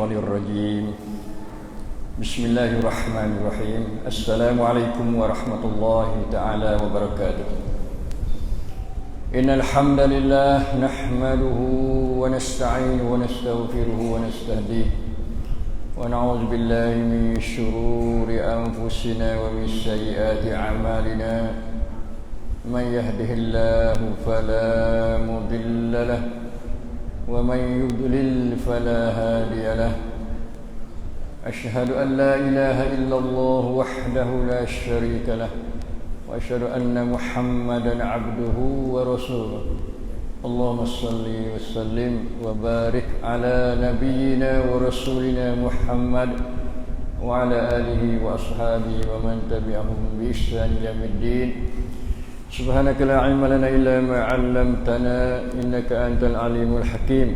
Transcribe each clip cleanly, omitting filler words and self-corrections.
الرجيم بسم الله الرحمن الرحيم السلام عليكم ورحمة الله تعالى وبركاته إن الحمد لله نحمده ونستعينه ونستغفره ونستهديه ونعوذ بالله من شرور أنفسنا ومن سيئات أعمالنا من يهده الله فلا مضل له ومن يضلل فلا هادي له أشهد أن لا إله إلا الله وحده لا شريك له وأشهد أن محمدا عبده ورسوله اللهم صل وسلم وبارك على نبينا ورسولنا محمد وعلى آله وأصحابه ومن تبعهم بإحسان إلى يوم الدين سبحانك لا علم لنا إلا ما علمتنا إنك أنت العليم الحكيم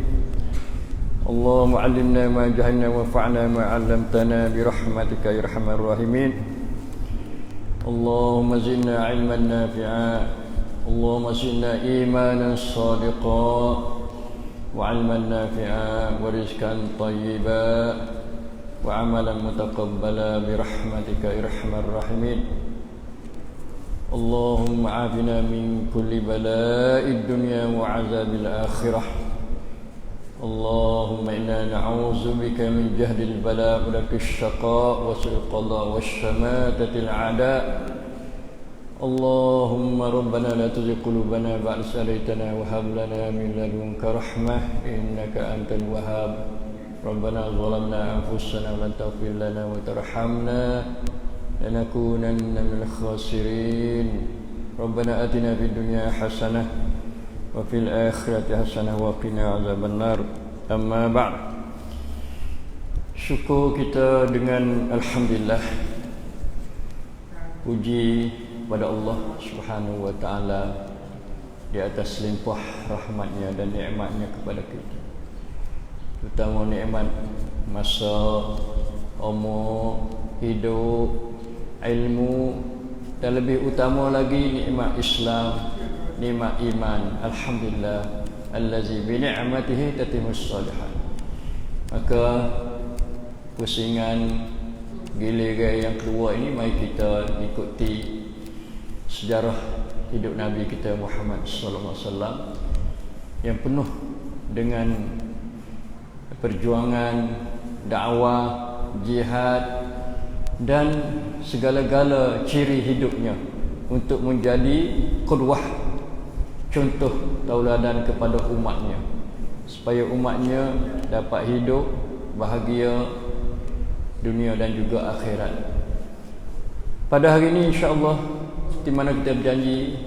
اللهم علمنا ما جهلنا وانفعنا ما علمتنا برحمتك يا أرحم الراحمين اللهم زدنا علما نافعا اللهم زدنا إيمانا صادقا وعلما نافعا ورزقا طيبا وعملا متقبلا برحمتك يا أرحم الراحمين اللهم عافنا من كل بلاء الدنيا وعذاب الآخرة اللهم إنا نعوذ بك من جهد البلاء ودرك الشقاء وسوء القضاء والشماتة الأعداء اللهم ربنا لا تزغ قلوبنا بعد إذ هديتنا وهب لنا من لدنك رحمة إنك أنت الوهاب ربنا ظلمنا أنفسنا ولن تغفر لنا وترحمنا لنكونن من الخاسرين ربنا آتنا في الدنيا حسنة وفي الآخرة حسنة وقنا عذاب النار أما بعد syukur kita dengan Alhamdulillah, puji pada Allah Subhanahu wa ta'ala di atas limpah rahmatnya dan nikmatnya kepada kita, terutama nikmat masa, umur, hidup, ilmu, dan lebih utama lagi nikmat Islam, nikmat iman. Alhamdulillah allazi bi ni'matihi tatimmus shalihat. Maka pusingan giliran yang keluar ini, mari kita ikuti sejarah hidup Nabi kita Muhammad sallallahu alaihi wasallam yang penuh dengan perjuangan, dakwah, jihad dan segala-gala ciri hidupnya untuk menjadi qudwah, contoh tauladan kepada umatnya, supaya umatnya dapat hidup bahagia dunia dan juga akhirat. Pada hari ini insya-Allah, di mana kita berjanji,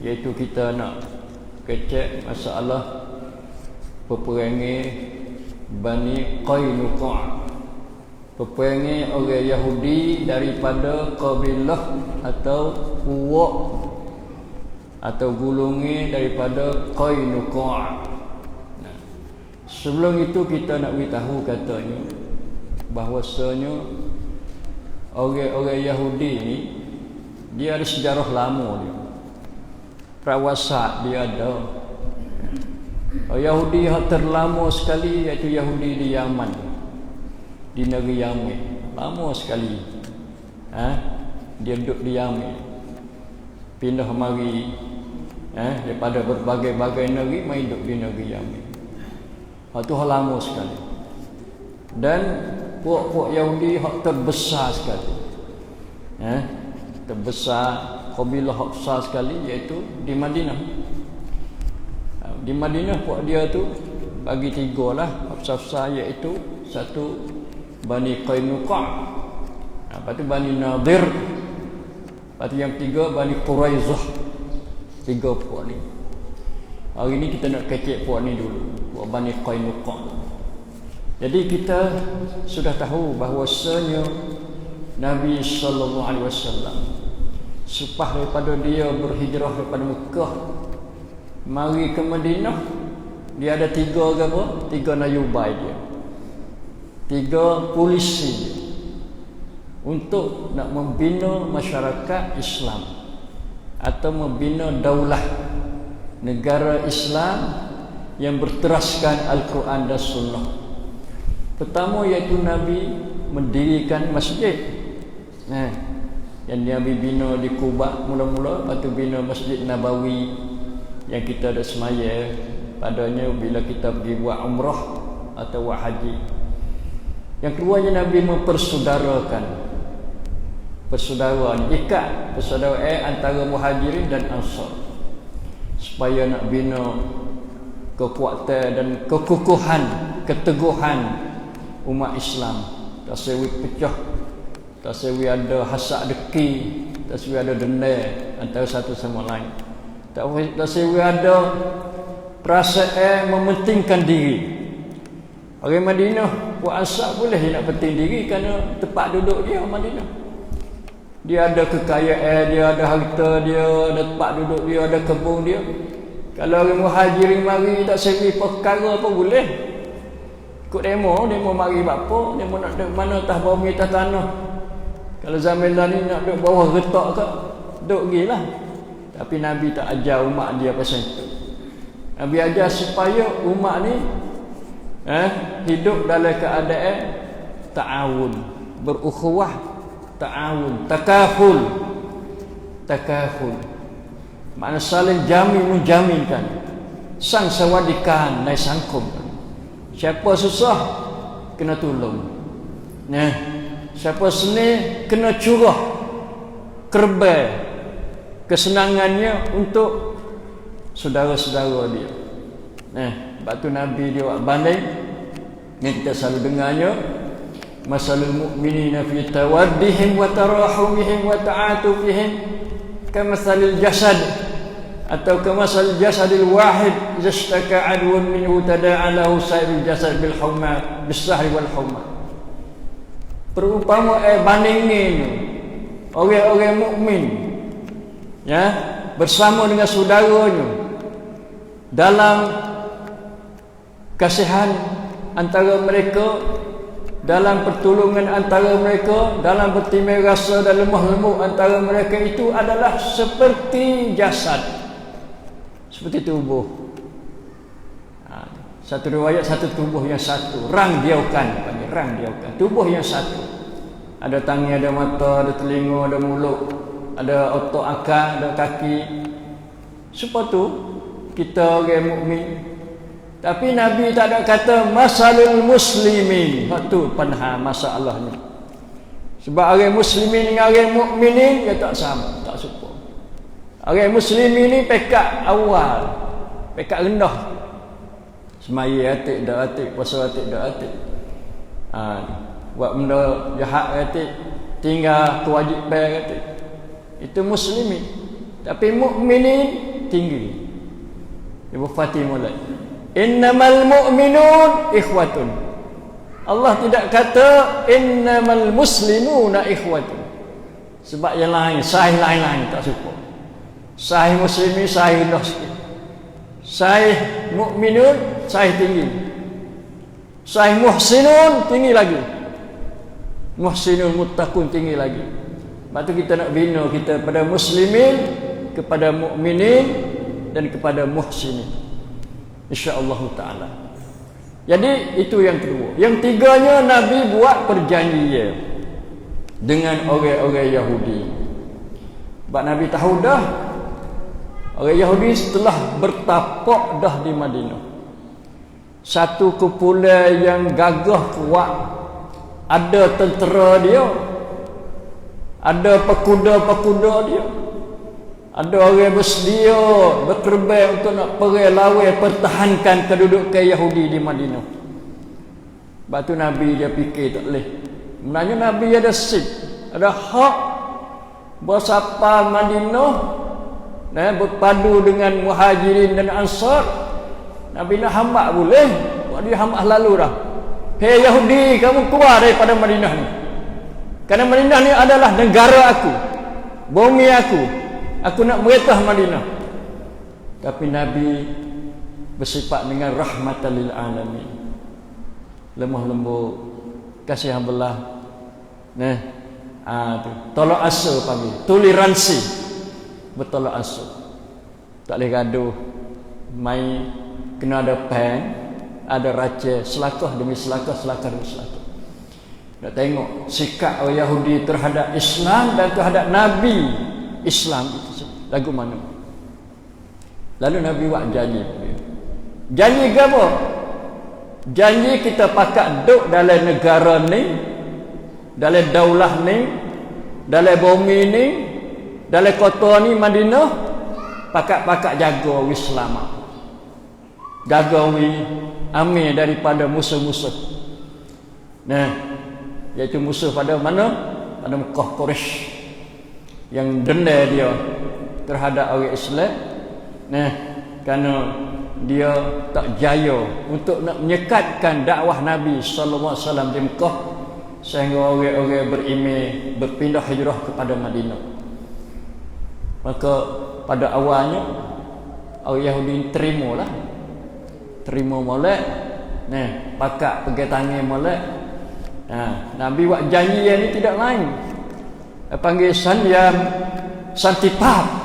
iaitu kita nak kecek masalah peperangan Bani Qainuqa', peperangan orang Yahudi daripada kabilah atau puak atau golongan daripada Qainuqa'. Sebelum itu kita nak beritahu katanya bahwasanya orang-orang Yahudi ni dia ada sejarah lama dia. Prawasat dia ada. Yahudi yang terlama sekali iaitu Yahudi di Yaman, di negeri Yaman, lama sekali. Dia duduk di Yaman, pindah mari daripada berbagai-bagai negeri, mai duduk di negeri Yaman. Itu lama sekali. Dan puak-puak Yahudi hak terbesar sekali, terbesar, kabilah hak besar sekali, iaitu di Madinah. Di Madinah puak dia tu bagi tiga lah besar-besar, iaitu satu Bani Qainuqa', lepas tu Bani Nadir, lepas tu yang tiga Bani Quraizah. Tiga puak ni. Hari ni kita nak kecek puak ni dulu, puak Bani Qainuqa'. Jadi kita sudah tahu bahawasanya Nabi sallallahu alaihi wasallam selepas daripada dia berhijrah daripada Mekah mari ke Madinah, dia ada tiga apa? Tiga nayubai dia, tiga polisi dia, untuk nak membina masyarakat Islam atau membina daulah negara Islam yang berteraskan Al-Quran dan Sunnah. Pertama iaitu Nabi mendirikan masjid. Yang Nabi bina di Kuba mula-mula, lepas tu bina Masjid Nabawi yang kita ada semaya padanya bila kita pergi buat umrah atau buat haji. Yang keduanya Nabi mempersaudarakan, persaudaraan, ikat persaudaraan antara muhajirin dan ansar, supaya nak bina kekuatan dan kekukuhan, keteguhan umat Islam. Tak sewi pecah, tak sewi ada hasad deki, tak sewi ada dendam antara satu sama lain, tak sewi ada perasaan mementingkan diri. Orang Madinah buat Ansar boleh dia nak penting diri kerana tempat duduk dia Madinah. Dia ada kekayaan, dia ada harta dia, ada tempat duduk dia, ada kebun dia. Kalau orang Muhajirin mari tak sewi perkara apa boleh. Ikut demo mari apa? Demo nak duduk mana atas bumi atas tanah. Kalau zaman dah ni nak duduk bawah retak ke, duduk gilah. Tapi Nabi tak ajar umat dia pasal itu. Nabi ajar supaya umat ni hidup dalam keadaan ta'awun, berukhuwah, ta'awun, takaful. Makna saling menjaminkan, sang sawadikan naik sangkum. Siapa susah kena tolong. Siapa senang kena curah kerbai kesenangannya untuk saudara-saudara dia. Sebab tu Nabi dia buat banding yang kita selalu dengarnya, masalul mu'minina fi tawaddihim wa tarahumihim wa ta'atufihim kamathalil jasad atau kamathal jasadil wahid idza ishtaka adwun minhu tada'a lahu sa'irul jasad bil humma bis sahri wal humma. Perumpama bandingnya orang-orang mukmin bersama dengan saudaranya dalam kasihan antara mereka, dalam pertolongan antara mereka, dalam bertimbang rasa dan lemah lembut antara mereka, itu adalah seperti jasad, seperti tubuh. Satu riwayat satu tubuh yang satu, rang diaukan, panggil rang diaukan, tubuh yang satu. Ada tangan, ada mata, ada telinga, ada mulut, ada otak akal, ada kaki. Sebab tu kita orang mukmin. Tapi Nabi tak ada kata masalul muslimin. Itu panha masalahnya. Sebab orang muslimin dengan orang mukminin dia tak sama, tak serupa. Orang muslimin ni pekat awal, pekat rendah. Semaya atik dak atik, puasa atik dak atik. Buat benda jahat atik, tinggal kewajipan atik. Itu muslimin. Tapi mukminin tinggi. Ibu Fatimah mulai. Innamal mu'minun ikhwatun. Allah tidak kata innamal muslimuna ikhwatun. Sebab yang lain, sahih lain-lain tak suka. Sahih muslimin, sahih rendah sikit. Sahih mu'minun, sahih tinggi. Sahih muhsinun, tinggi lagi. Muhsinun muttaqun, tinggi lagi. Sebab tu kita nak bina kita pada muslimin, kepada mukminin dan kepada muhsinin, insya-Allah taala. Jadi itu yang kedua. Yang tiganya, Nabi buat perjanjian dengan orang-orang Yahudi. Sebab Nabi tahu dah orang Yahudi setelah bertapak dah di Madinah, satu kumpulan yang gagah kuat, ada tentera dia, ada pekuda-pekuda dia, ada orang bersedia berkorban untuk nak perang lawan pertahankan kedudukan Yahudi di Madinah. Sebab tu Nabi dia fikir tak boleh. Sebenarnya Nabi ada sip, ada hak bersapa Madinah berpadu dengan Muhajirin dan Ansar. Nabi nak hambak boleh, buat dia hambak lalu dah. Hei Yahudi, kamu keluar daripada Madinah ni. Kerana Madinah ni adalah negara aku, bumi aku. Aku nak meretah Madinah. Tapi Nabi bersifat dengan rahmatan lil alamin, lemah lembut, kasih belah. Tolak asa panggil, toleransi, bertolak asa. Tak boleh gaduh, mai kena ada pen, ada raja selakah demi selakah, selakah demi selakah. Nak tengok sikap orang Yahudi terhadap Islam dan terhadap Nabi Islam itu lagu mana. Lalu Nabi buat janji. Janji ke apa? Janji kita pakat duduk dalam negara ni, dalam daulah ni, dalam bumi ni, dalam kota ni Madinah, pakat-pakat jaga Islam. Jaga amir daripada musuh-musuh. Nah, iaitu musuh pada mana? Pada Mekah Quraisy yang denda dia terhadap orang Islam. Nah, kerana dia tak jaya untuk nak menyekatkan dakwah Nabi sallallahu alaihi wasallam di Mekah, sehingga orang-orang beriman berpindah hijrah kepada Madinah. Maka pada awalnya orang Yahudi terima molek. Nah, pakat pegang tangan molek. Nabi buat janji yang ni tidak lain. Panggil Santipat.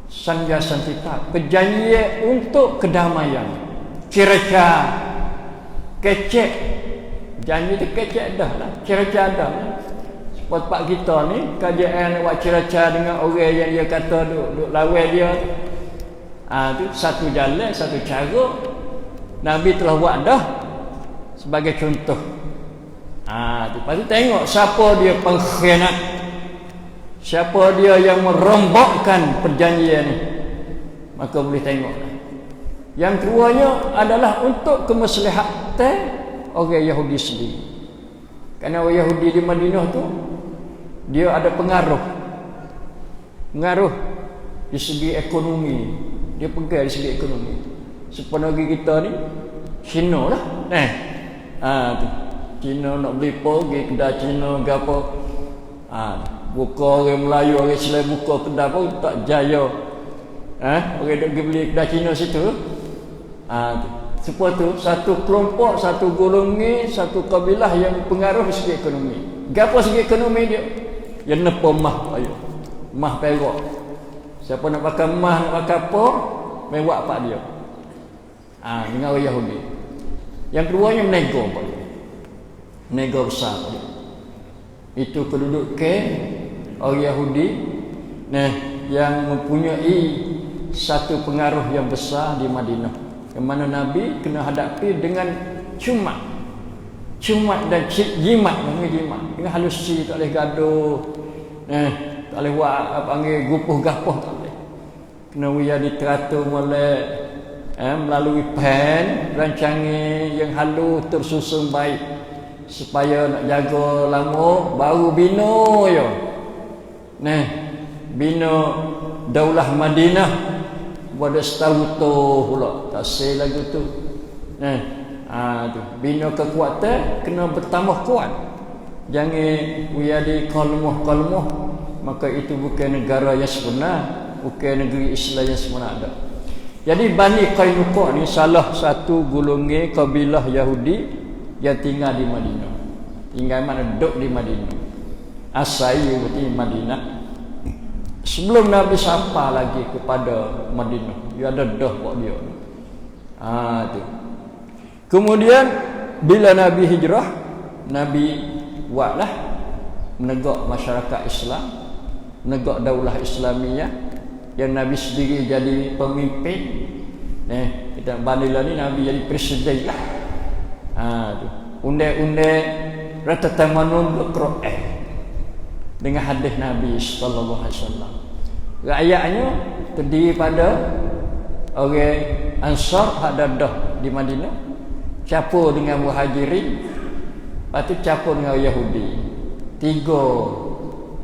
Sanja Santipat, perjanjian untuk kedamaian. Kira-kira kecek. Janji tu kecek dah lah. Kira-kira dah lah. Sebab pak kita ni kajian buat kira-kira dengan orang yang dia kata duk lawan dia. Tu satu jalan, satu cara. Nabi telah buat dah sebagai contoh. Lepas tu tengok siapa dia pengkhianat, siapa dia yang merombakkan perjanjian ni, maka boleh tengok. Yang keduanya adalah untuk kemaslahatan orang Yahudi sendiri. Kerana orang Yahudi di Madinah tu dia ada pengaruh di segi ekonomi. Dia pegang di segi ekonomi. Sepenuhnya kita ni Cina lah. Tu Cina nak beli pergi kedai Cina ke apa. Buka orang Melayu, orang Islam buka kedai pun tak jaya. Orang duk pergi beli kedai Cina situ. Sebab tu satu kelompok, satu golongan, satu kabilah yang pengaruh dari segi ekonomi. Gapo segi ekonomi dia? Yang nepa mah ayo. Mah perak. Siapa nak pakai mah, nak pakai apa? Mewah pak dia. Dengan orang Yahudi. Yang keduanya menego pak dia. Menego besar pak dia. Itu kedudukan orang Yahudi yang mempunyai satu pengaruh yang besar di Madinah, yang mana Nabi kena hadapi dengan cumat dan jimat dengan halusi, tak boleh gaduh, tak boleh buat panggil gupuh-gapuh, tak boleh. Kena dia diteratur melalui pen rancangan yang halus tersusun baik, supaya nak jaga lama baru bina ya. Bina daulah Madinah pada setahun tu pula. Tak say lagu tu. Tu bina kekuatan kena bertambah kuat. Jangan wiadi kalmuh, maka itu bukan negara yang sebenar, bukan negeri Islam yang sebenar ada. Jadi Bani Qainuqa ni salah satu golongan kabilah Yahudi yang tinggal di Madinah. Tinggal mana? Duduk di Madinah. Asal di Madinah. Sebelum Nabi sapa lagi kepada Madinah, dia ada dah buat dia. Tu. Kemudian bila Nabi hijrah, Nabi buatlah menegak masyarakat Islam, menegak daulah Islamiyah, yang Nabi sendiri jadi pemimpin. Kita bandinglah ni Nabi jadi presiden lah. Tu. Undang-undang Ratatamanun Al-Quran dengan hadis Nabi sallallahu alaihi wasallam. Rakyatnya terdiri pada orang Ansar ada dah di Madinah, campur dengan Muhajirin, lepas tu campur dengan Yahudi.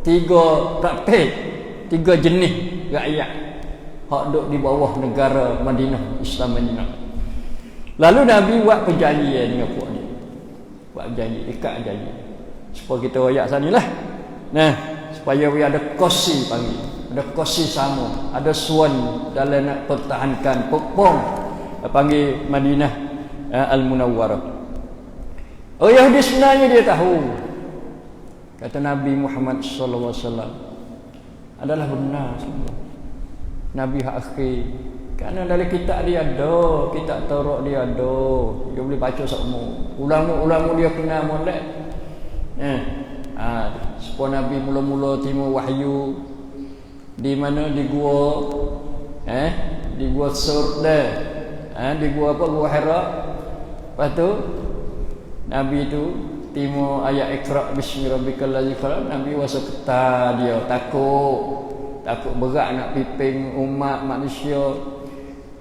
Tiga praktik, tiga jenis rakyat hak duduk di bawah negara Madinah, Islam Madinah. Lalu Nabi buat perjanjian dengan puak ni. Buat janji, ikat janji. Supaya kita royak sanilah. Supaya we ada kosi panggil. Ada kosi sama, ada suan dalam nak pertahankan pokpong panggil Madinah Al-Munawwarah. Orang Yahudi sebenarnya dia tahu kata Nabi Muhammad sallallahu alaihi wasallam adalah benar. Nabi hak akhir, Kerana dalam kitab dia ada, kitab Taurat dia ada. Dia boleh baca semua. Ulama-ulama dia kena molek. Supaya Nabi mula-mula timur wahyu di mana di gua di gua Sur dah. Di gua apa? Gua Hira. Lepas tu Nabi tu timur ayat Iqra bismi rabbikal ladzi khalaq. Nabi wasa ketar dia, takut berat nak pimpin umat manusia.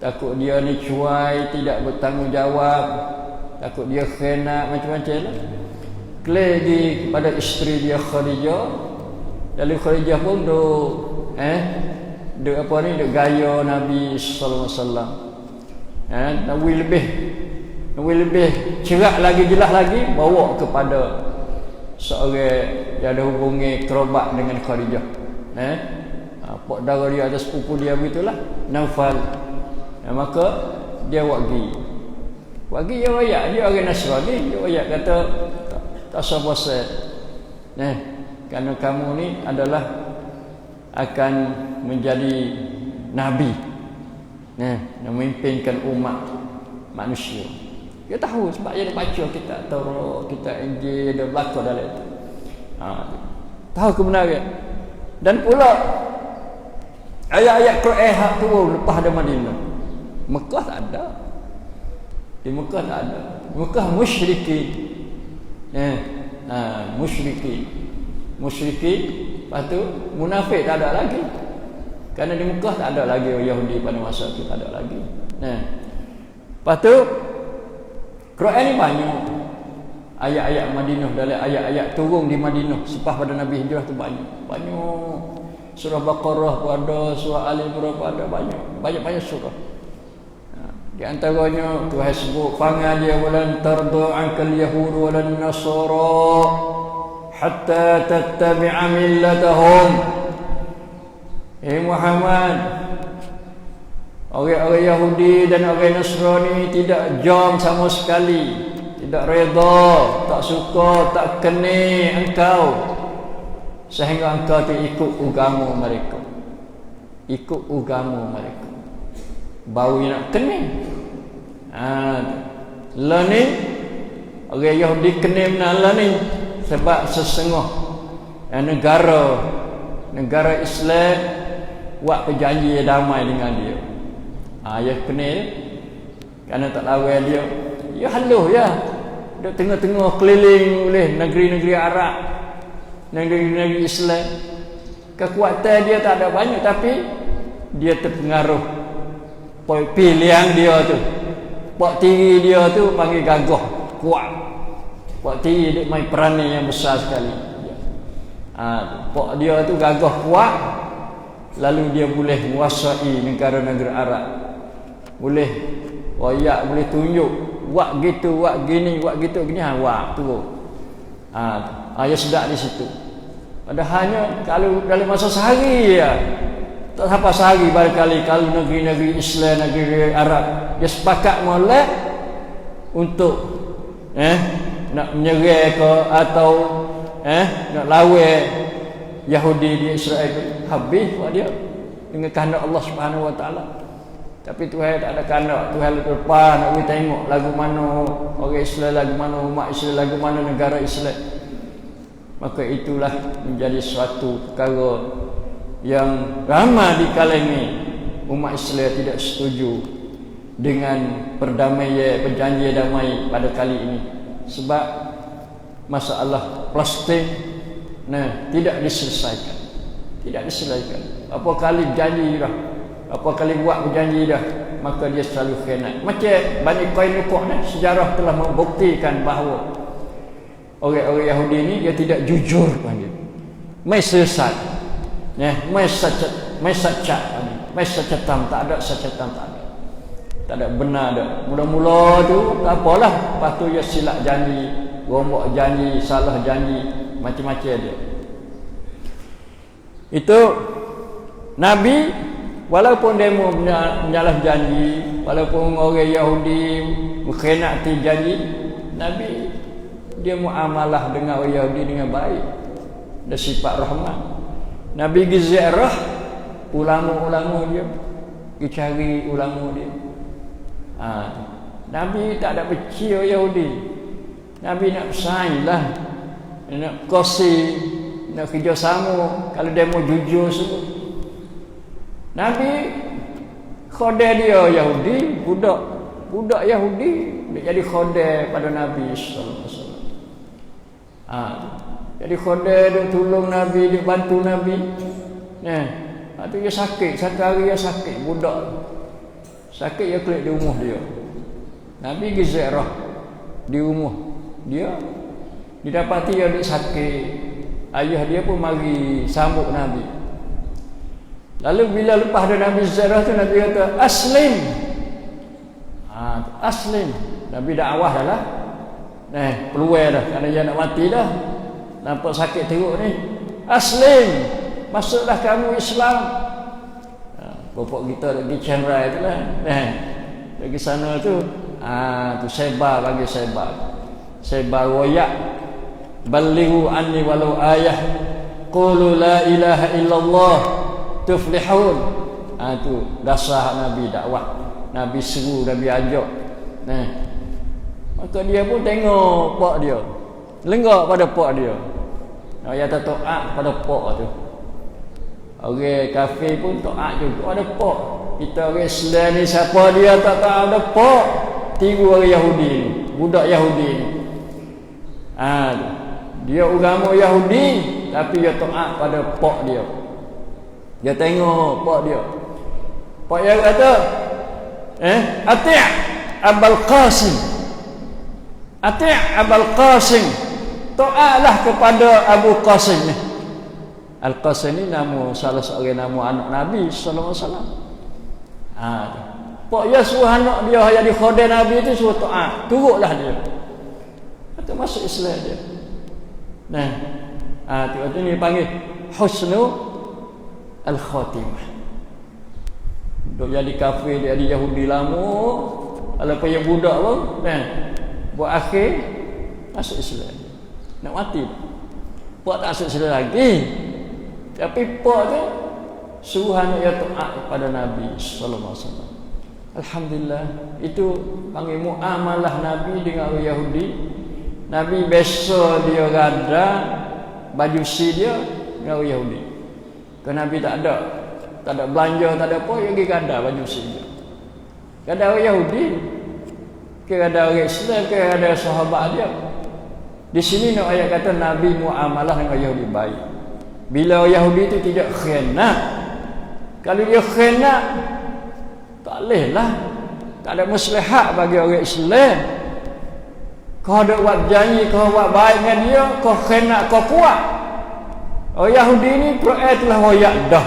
Takut dia ni cuai, tidak bertanggungjawab. Takut dia khianat macam-macam lah. Lagi kepada isteri dia Khadijah. Lalu Khadijah pun duk apa ni, duk gaya Nabi sallallahu alaihi wasallam. Nabi lebih cerak lagi, jelas lagi, bawa kepada seorang yang ada hubungi kerabat dengan Khadijah. Pak dara dia ada sepupu dia begitulah, Naufal. Maka dia wagi dia wayak, dia orang Nasrani, dia wayak kata tak sabasat. Kerana kamu ni adalah akan menjadi nabi, memimpinkan umat manusia. Dia tahu sebab dia dah baca kitab Taurat, kitab Injil, dia berlaku dalam itu. Tahu kebenaran. Dan pula ayat-ayat Quran hak turun lepas ada Madinah. Mekah tak ada. Di Mekah tak ada. Mekah musyrikin. Musyrikin. Lepas tu munafik tak ada lagi. Kerana di Mekah tak ada lagi Yahudi pada masa itu, tak ada lagi. Lepas tu Quran ni banyak. Ayat-ayat Madinah, dalam ayat-ayat turun di Madinah selepas pada Nabi hijrah tu banyak. Surah Baqarah pun ada, surah Ali Imran pun ada, banyak surah. Di antaranya Tuhan sebut fangan dia walan tarda ankal yahud walan nasara hatta tattabi'a millatahum. Muhammad, orang-orang Yahudi dan orang Nasrani tidak jam sama sekali, tidak reda, tak suka, tak kena engkau sehingga engkau tu ikut agama mereka. Baru nak kena. Lah ni orang Yahudi kena menala ni sebab sesengah negara Islam buat perjanjian damai dengan dia. Ya kena kerana tak lawan dia. Ya haluh ya. Duk tengah-tengah keliling oleh negeri-negeri Arab, negeri-negeri Islam. Kekuatan dia tak ada banyak tapi dia terpengaruh pilihan dia tu. Pak tiri dia tu panggil gagah, kuat. Pak tiri dia main peranan yang besar sekali. Pak dia tu gagah, kuat. Lalu dia boleh menguasai negara-negara Arab. Boleh wayak, boleh tunjuk buat gitu, buat gini, buat gitu gini, buat tu. Ya sedap di situ. Padahalnya kalau dalam masa sehari ya, tak sampai sehari barangkali kalau negeri-negeri Islam, negeri Arab dia sepakat molek untuk nak menyerang ke atau nak lawan Yahudi di Israel, habis buat dia dengan kehendak Allah Subhanahu Wa Taala. Tapi Tuhan tak ada kehendak. Tuhan lepas nak pergi tengok lagu mana orang Islam, lagu mana umat Islam, lagu mana negara Islam. Maka itulah menjadi suatu perkara yang ramai di kalangan umat Islam tidak setuju dengan perdamaian, perjanjian damai pada kali ini. Sebab masalah plastik tidak diselesaikan. Apa kali janji dah, apa kali buat berjanji dah, maka dia selalu khianat. Macam Bani Qainuqa ni, sejarah telah membuktikan bahawa orang-orang Yahudi ni dia tidak jujur panggil. Mai sesat. Mai sacatam, tak ada sacatan, tak ada benar dah. Mula-mula tu tak apalah, lepas tu dia silap janji, rombak janji, salah janji, macam-macam dia. Itu Nabi walaupun dia menyalah janji, walaupun orang Yahudi mengkhianati janji, Nabi dia muamalah dengan orang Yahudi dengan baik, ada sifat rahmat. Nabi ziarah ulama-ulama dia, pergi cari ulama dia. Nabi tak ada benci orang Yahudi. Nabi nak bersaing lah, nak kongsi, nak kerjasama. Kalau dia mau jujur semua, Nabi khodar dia Yahudi, budak Yahudi dia jadi khodar pada Nabi sallallahu alaihi wasallam. Jadi khodar dia tolong Nabi, dia bantu Nabi. Tu dia sakit, satu hari dia sakit, budak sakit, dia kelik di rumah dia. Nabi pergi ziarah di rumah dia, didapati dia sakit. Ayah dia pun mari sambut Nabi. Lalu bila lepas ada Nabi ziarah tu, Nabi kata aslim. Aslim. Nabi dakwah dah lah. Peluang dah, kerana dia nak mati dah. Nampak sakit teruk ni. Aslim. Masuklah kamu Islam. Bapak kita pergi Chiang Rai tu lah. Pergi sana tu, tu sebar bagi sebar royak. Balighu anni walau ayah. Qulu la ilaha illallah tuflihun. Tu dasar Nabi dakwah. Nabi seru, Nabi ajak. Maka dia pun tengok pak dia, lenggak pada pak dia. Dia tak taat pada pak tu. Orang kafir pun taat juga ada pak. Kita orang Islam ni siapa dia tak taat ada pak, tiru orang Yahudi ni, budak Yahudi ni. Dia agama Yahudi tapi dia taat pada pak dia. Dia tengok pak dia. Pak dia kata, Ati' Abul Qasim. Ati' Abul Qasim. Taatlah kepada Abu Qasim ni. Al-Qasim ni nama salah seorang nama anak Nabi sallallahu alaihi wasallam. Pak dia suruh anak dia yang jadi khodar Nabi tu suruh taat, turutlah dia. Kata masuk Islam dia. Tu ni panggil husnu al-khatimah. Duk jadi kafir, dia jadi Yahudi lama, kalau punya budak pun buat akhir masuk Islam. Nak mati pak tak masuk Islam lagi. Tapi pak tu suruh anak dia taat kepada Nabi sallallahu alaihi wasallam. Alhamdulillah, itu panggil muamalah Nabi dengan orang Yahudi. Nabi biasa dia gada baju si dia dengan orang Yahudi. Kerana Nabi tak ada belanja, tak ada apa, dia pergi gada baju si dia. Gada orang Yahudi, gada orang Islam, gada sahabat dia. Di sini nak ayat kata Nabi muamalah dengan Yahudi baik. Bila Yahudi itu tidak khianat. Kalau dia khianat, tak boleh lah. Tak ada maslahat bagi orang Islam. Kau ada buat janji, kau buat baik dengan dia, kau khianat, kau kuat. Orang Yahudi ni Quran telah royak dah.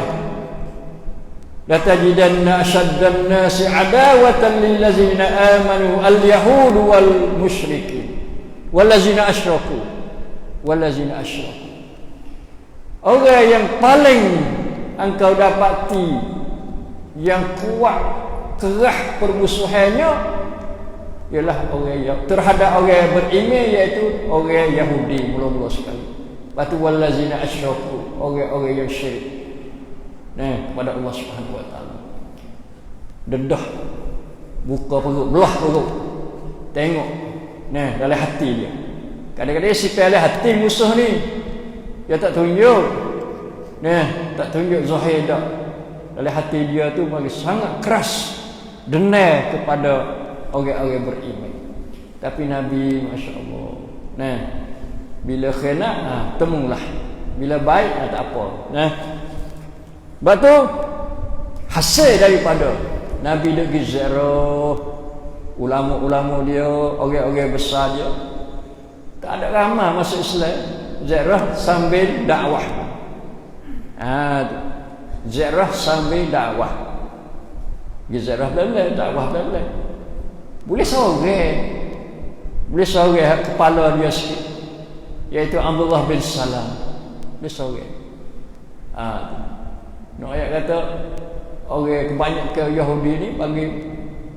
La tajidanna ashaddan nasi adawatan lil ladzina amanu al-yahud wal musyrikin wal ladzina asyraku. Orang yang paling engkau dapati yang kuat kerah permusuhannya ialah orang yang terhadap orang yang beriman, iaitu orang Yahudi mula-mula sekali. Lepas tu wallazina asyraku, orang-orang yang syirik kepada Allah Subhanahu wa taala. Dedah, buka perut, belah perut, tengok dalam hati dia. Kadang-kadang sifat dalam hati musuh ni dia tak tunjuk, tak tunjuk zahir dah. Dalam hati dia tu bagi sangat keras dendam kepada orang-orang beriman. Tapi Nabi masya-Allah, bila khianat temulah, bila baik tak apa. Sebab tu hasil daripada Nabi dia pergi ziarah ulama-ulama dia, orang-orang besar dia. Tak ada ramai masuk Islam. Ziarah sambil dakwah. Ziarah sambil dakwah. Ziarah boleh, dakwah boleh. Boleh seorang kepala dia sikit, iaitu Abdullah bin Salam. Boleh seorang. Nak ayat kata orang kebanyakan Yahudi ni bagi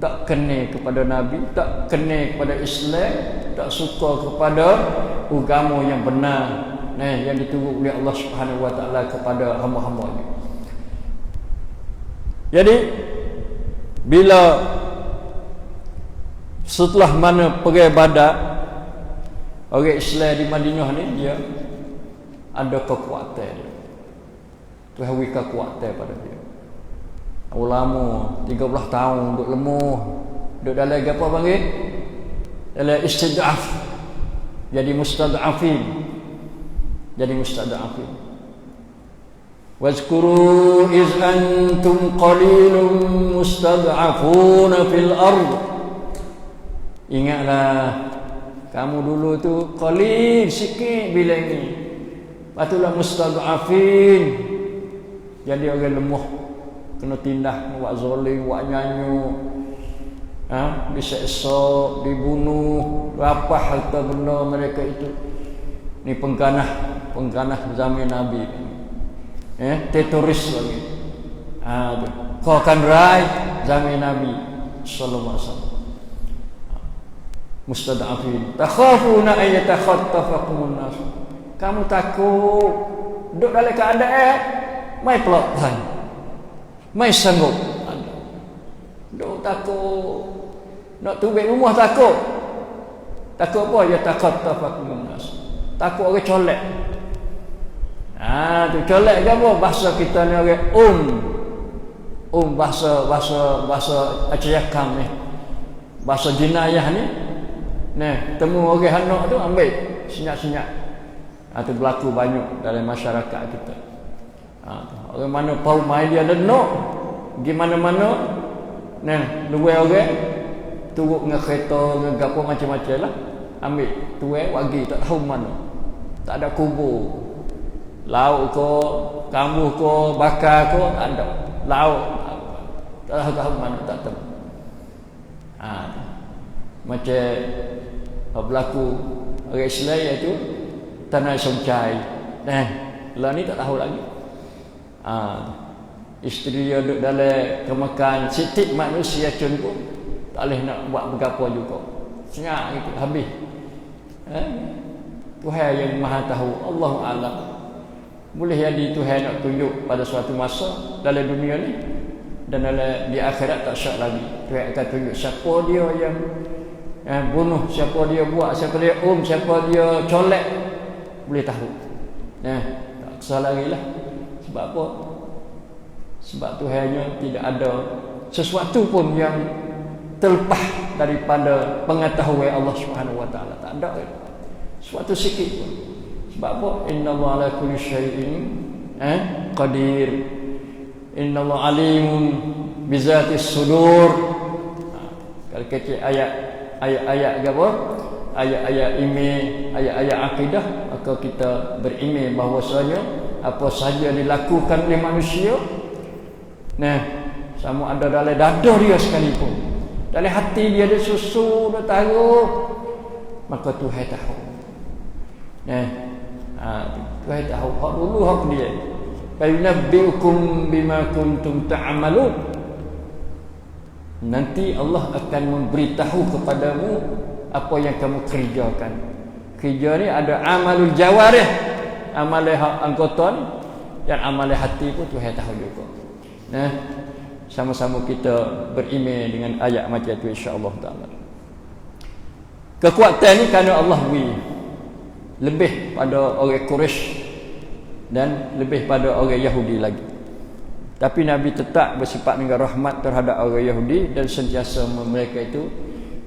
tak kena kepada Nabi, tak kena kepada Islam, tak suka kepada agama yang benar, yang diturut oleh Allah Subhanahu wa taala kepada hamba-hambanya. Jadi bila setelah mana pergi Badar, orang Islam di Madinah ni dia ada kekuatan dia. Tuhan beri kekuatan pada dia. Ulama 13 tahun duduk lemah, duduk dalam apa panggil? Dalam istid'af. Jadi mustad'afin. Jadi mustad'afin. Wazkuru iz antum qalilun mustad'afuna fil ard. Ingatlah kamu dulu tu qalil sikit bila ni. Patulah mustad'afin. Jadi orang lemah, kena tindah, buat zalim, buat nyanyi, diseksa, dibunuh, apa harta benda mereka itu. Ni pengganah zaman Nabi. Teroris lagi. Kau akan raih zaman Nabi sallallahu alaihi wasallam. Mustad'afin. Takhafuna ay yatakhattafakumun nas. Kamu takut duduk dalam keadaan mai pelakhan. Mai sanggup. Duduk takut. Nak tubik rumah takut. Takut apa? Yatakhattafakumun nas. Takut orang colek. Tu colek ke apa? Bahasa kita ni orang bahasa acayakam ni. Bahasa jenayah ni. Nah, temu orang anak tu ambil senyap-senyap. Tu berlaku banyak dalam masyarakat kita. Orang mana pau mai dia lenok, pergi mana-mana. Nah, luar orang turut dengan kereta, dengan gapo macam-macam lah. Ambil tuai wagi tak tahu mana. Tak ada kubur. Lauk ko, kambuh ko, bakar ko, tak ada. Lauk tak tahu mana, tak tahu. Macam berlaku orang Islam iaitu tanah Songcai. Lah ni tak tahu lagi. Isteri dia duduk dalam kemakan sitik manusia cun pun tak boleh nak buat berapa juga. Senyap gitu habis. Tuhan yang Maha tahu, Allahu a'lam. Boleh jadi Tuhan nak tunjuk pada suatu masa dalam dunia ni dan dalam di akhirat tak syak lagi. Tuhan akan tunjuk siapa dia yang bunuh, siapa dia buat, siapa dia siapa dia colek, boleh tahu. Tak kesal lagi lah. Sebab apa? Sebab Tuhannya tidak ada sesuatu pun yang terlepas daripada pengetahuan Allah Subhanahu Wa Taala. Tak ada sesuatu sikit pun. Sebab apa? Innallaha ala kulli syai'in qadir. Innallaha alimun bizatis sudur. Kalau kecil ayat-ayat apa? Ayat-ayat iman, ayat-ayat akidah, maka kita beriman bahawasanya apa saja dilakukan oleh manusia, sama ada dalam dada dia sekalipun, dalam hati dia ada susu, dia taruh, maka Tuhan tahu. Tuhan tahu hak dulu hak dia. Fayunabbiukum bima kuntum ta'malun. Nanti Allah akan memberitahu kepadamu apa yang kamu kerjakan. Kerja ni ada amalul jawarih, amal anggota ni, dan amal hati pun Tuhan tahu juga. Sama-sama kita beriman dengan ayat macam itu insya-Allah taala. Kekuatan ni kerana Allah beri lebih pada orang Quraisy dan lebih pada orang Yahudi lagi. Tapi Nabi tetap bersifat dengan rahmat terhadap orang Yahudi dan sentiasa mereka itu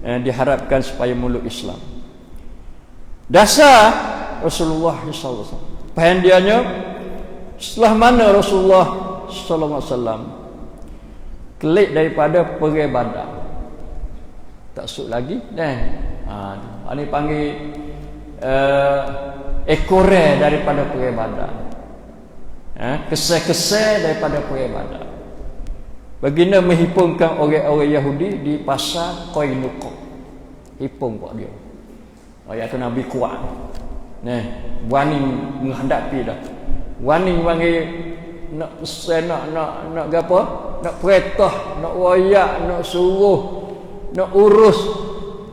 diharapkan supaya meluk Islam. Dasar Rasulullah sallallahu alaihi wasallam. Pahandiannya setelah mana Rasulullah sallallahu alaihi wasallam kelik daripada pergi Badar. Tak suk lagi ini panggil ekore daripada pergi Badar. Kesai-kesai daripada pergi Badar. Baginda menghipungkan orang-orang Yahudi di pasar Qainuqa. Hipung buat dia. Ayat tu Nabi kuat. Berani menghadapi dah. Berani panggil nak apa? Nak perintah, nak wayak, nak suruh, nak urus,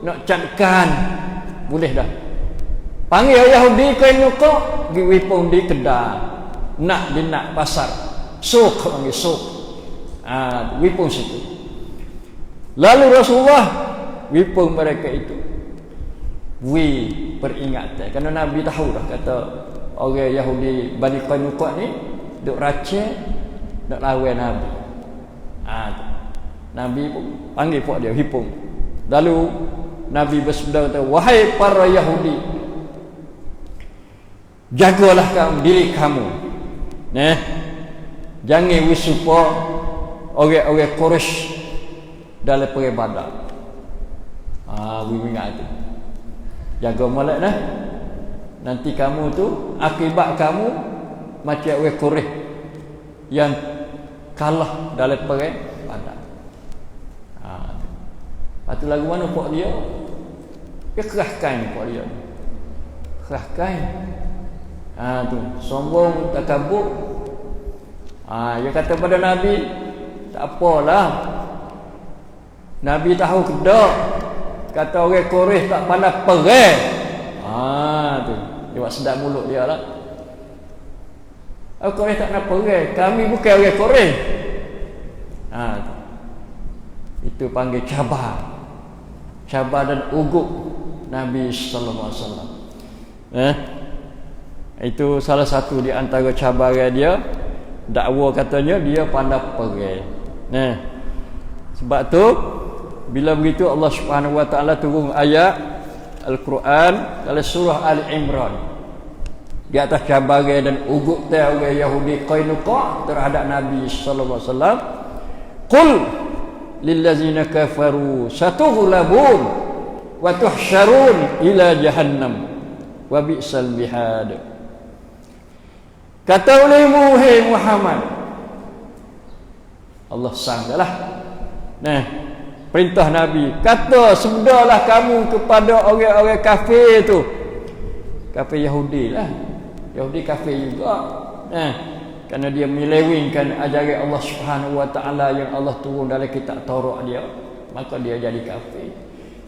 nak cadkan. Boleh dah. Panggil orang Yahudi Qainuqa, pergi hipung di kedai. Nak pasar. Suk panggil suk. Wipun situ. Lalu Rasulullah wipung mereka itu peringatan. Kerana Nabi tahu dah kata orang Yahudi Bani Qainuqa ni duk racun nak lawan Nabi. Nabi pun panggil puak dia wipung. Lalu Nabi bersabda kata, wahai para Yahudi, jagalah kamu diri kamu. Jangan wisupa orang-orang Quraisy dalam perang Badar. Ingat tu. Jaga molek dah. Nanti kamu tu akibat kamu macam orang Quraisy yang kalah dalam perang Badar. Lepas tu lagu mana puak dia? Dia kerahkan puak dia. Kerahkan. Tu sombong, takabur. Dia kata pada Nabi, tak apalah. Nabi tahu kedak. Kata orang Quraisy tak pandai perang. Tu. Dia buat sedap mulut dia lah. Orang Quraisy tak nak perang. Kami bukan orang Quraisy. Itu panggil cabar. Cabar dan ugup Nabi sallallahu alaihi wasallam. Itu salah satu di antara cabaran dia. Dakwa katanya dia pandai perang. Sebab tu bila begitu Allah Subhanahu wa taala turun ayat Al-Quran dalam surah Al-Imran di atas cabaran dan ugup orang Yahudi Qainuqa terhadap Nabi sallallahu alaihi wasallam. Qul lillazina kafaru satughlabun wa tuhsyarun ila jahannam wa bi'sal mihad. Kata olehmu, hai Muhammad, Allah sanggalah. Perintah Nabi, kata sebedalah kamu kepada orang-orang kafir tu. Kafir Yahudi lah. Yahudi kafir juga. Kerana dia menyelewengkan ajaran Allah Subhanahu wa taala yang Allah turun dalam kitab Taurat dia, maka dia jadi kafir.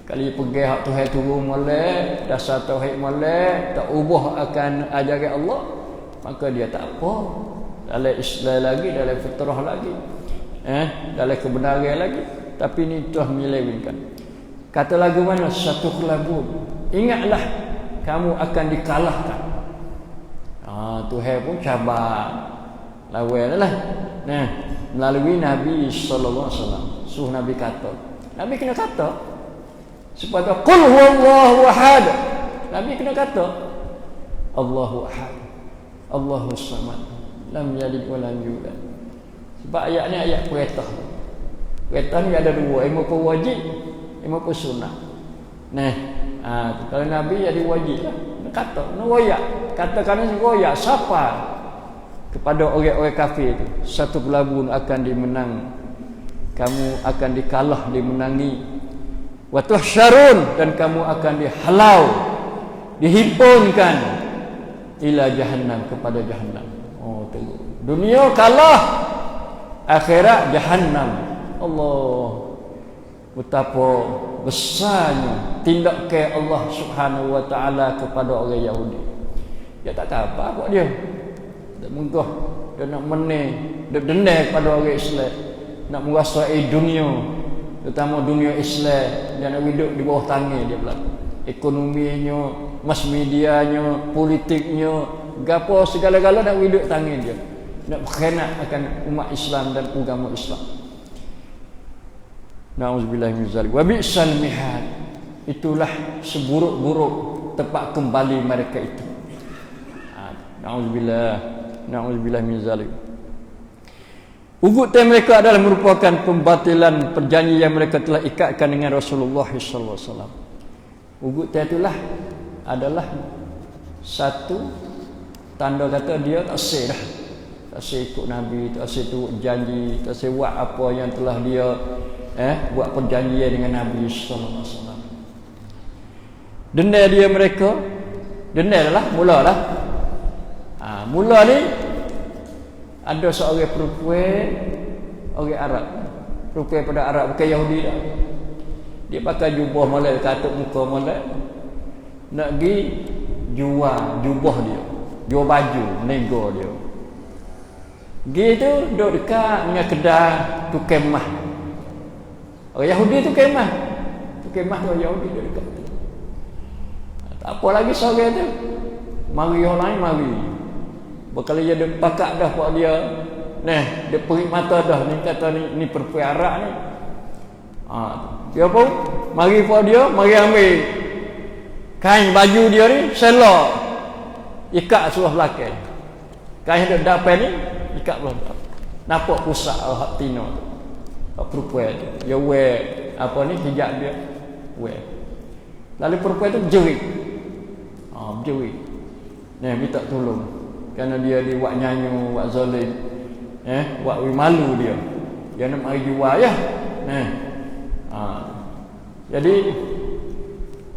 Kali pergi hak Tuhan turun molek, dasar tauhid molek, tak ubah akan ajaran Allah, maka dia tak apa. Dalam Islam lagi, dalam fitrah lagi. Dalam kebenaran lagi, tapi ni telah menyelewengkan. Kata lagu mana? Satu kelabu. Ingatlah kamu akan dikalahkan. Tuhan pun cabar. Lawan lah. Melalui Nabi sallallahu alaihi wasallam. Suruh Nabi kata. Nabi kena kata. Supaya qul huwallahu ahad. Nabi kena kata Allahu ahad. Allahu samad. Lam yalid wa lam yulad. Sebab ayat ni ayat perintah. Perintah ni ada dua, ilmu pun wajib, ilmu pun sunnah. Kalau Nabi jadi wajib lah. Kata, royak. Katakan royak siapa kepada orang-orang kafir itu. Satu pelabun akan dimenang. Kamu akan dikalah, dimenangi. Wa tuhsyarun, dan kamu akan dihalau, dihimpunkan ila jahannam, kepada jahannam. Dunia kalah, akhirat jahannam. Allah, betapa besarnya tindakan Allah Subhanahu wa taala kepada orang Yahudi. Dia tak tahu apa buat dia. Dia munggah, dia nak menang, dia dendam kepada orang Islam, nak menguasai dunia, terutama dunia Islam. Dia nak hidup di bawah tangan dia pula. Ekonominya, mass medianya, politiknya, gapo segala-gala nak hidup tangan dia. Nak berkhianat akan umat Islam dan agama Islam. Na'udzubillah min zalik. Wa bi'sal mihad. Itulah seburuk-buruk tempat kembali mereka itu. Na'udzubillah min zalik. Ugutan mereka adalah merupakan pembatilan perjanjian yang mereka telah ikatkan dengan Rasulullah sallallahu alaihi wasallam. Ugutan itulah adalah satu tanda kata dia tak sah dah. Tak sah ikut Nabi, tak sah turut janji, tak sah buat apa yang telah dia buat perjanjian dengan Nabi sallallahu alaihi wasallam. Denda dia mereka, denda lah, mulalah. Mula ni ada seorang perempuan orang Arab. Perempuan pada Arab, bukan Yahudi dah. Dia pakai jubah molek, katuk muka molek. Nak pergi jual jubah dia, jual baju, nego dia. Pergi tu duduk dekat dengan kedai tukang mah. Orang Yahudi tu kemah. Tu kemah tu orang Yahudi dia dekat tu. Tak apa lagi sore tu. Mari orang lain mari. Berkali dia pakak dah buat dia. Nah, dia perik mata dah ni kata ni perempuan Arab ni. Dia pun mari buat dia, mari ambil kain baju dia ni, selok ikat sebelah belakang. Kain dia dapat ni ikat belah. Nampak pusat hak tino tu. Hak perempuan tu. Dia wear apa ni hijab dia. Wear. Lalu perempuan tu jerit. Jerit. Nah, minta tolong. Kerana dia buat nyanyi, buat zalim. Buat malu dia. Dia nak mari jual ya. Nah. Jadi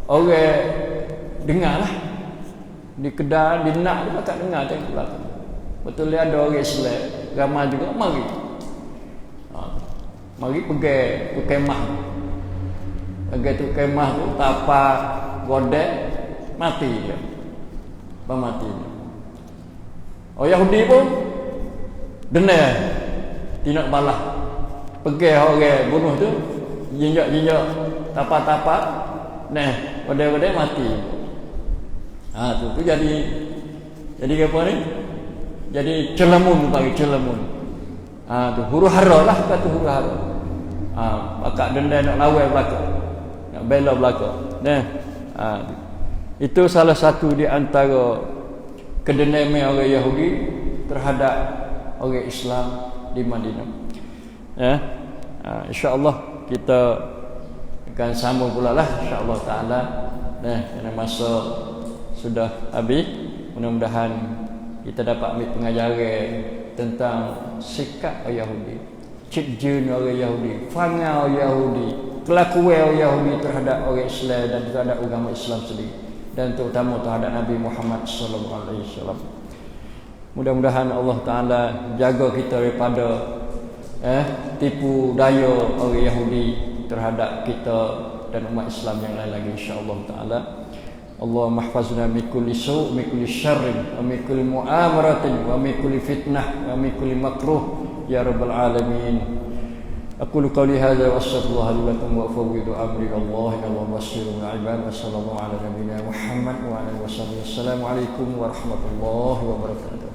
orang dengarlah. Di kedai, di nak dia tak dengar tengok belakang. Betul dia ada orang Islam, ramai juga mari. Mari pergi ke kemah. Pergi tu kemah tu tapak godek mati dia. Mati dia. Orang Yahudi pun denda tidak balas. Pergi orang bunuh tu jinjak-jinjak tapak-tapak nah godek-godek mati. Tu jadi apa ni? Jadi celemun bagi celemun. Tu huru hara lah kata huru hara. Bakak denda nak lawan belakang. Nak bela belakang. Nah. Itu salah satu di antara kedendaman orang Yahudi terhadap orang Islam di Madinah. Insya-Allah kita akan sambung pula lah insya-Allah taala. Kerana masa sudah habis, mudah-mudahan kita dapat ambil pengajaran tentang sikap orang Yahudi, cipjun orang Yahudi, fangal orang Yahudi, kelakuan orang Yahudi terhadap orang Islam dan terhadap agama Islam sendiri, dan terutama terhadap Nabi Muhammad sallallahu alaihi wasallam. Mudah-mudahan Allah Taala jaga kita daripada tipu daya orang Yahudi terhadap kita dan umat Islam yang lain lagi insya-Allah taala. Allahumma ihfazna min kulli su', min kulli syarrin, wa min kulli mu'amaratin, wa min kulli fitnah, wa min kulli makruh ya rabbal alamin. Aqulu qawli hadza wa astaghfirullah li wa lakum wa afawwidu amri ila Allah innahu basirun bil ibad. Wassallallahu ala nabiyyina Muhammad wa ala alihi wasallam. Assalamu alaikum warahmatullahi wabarakatuh.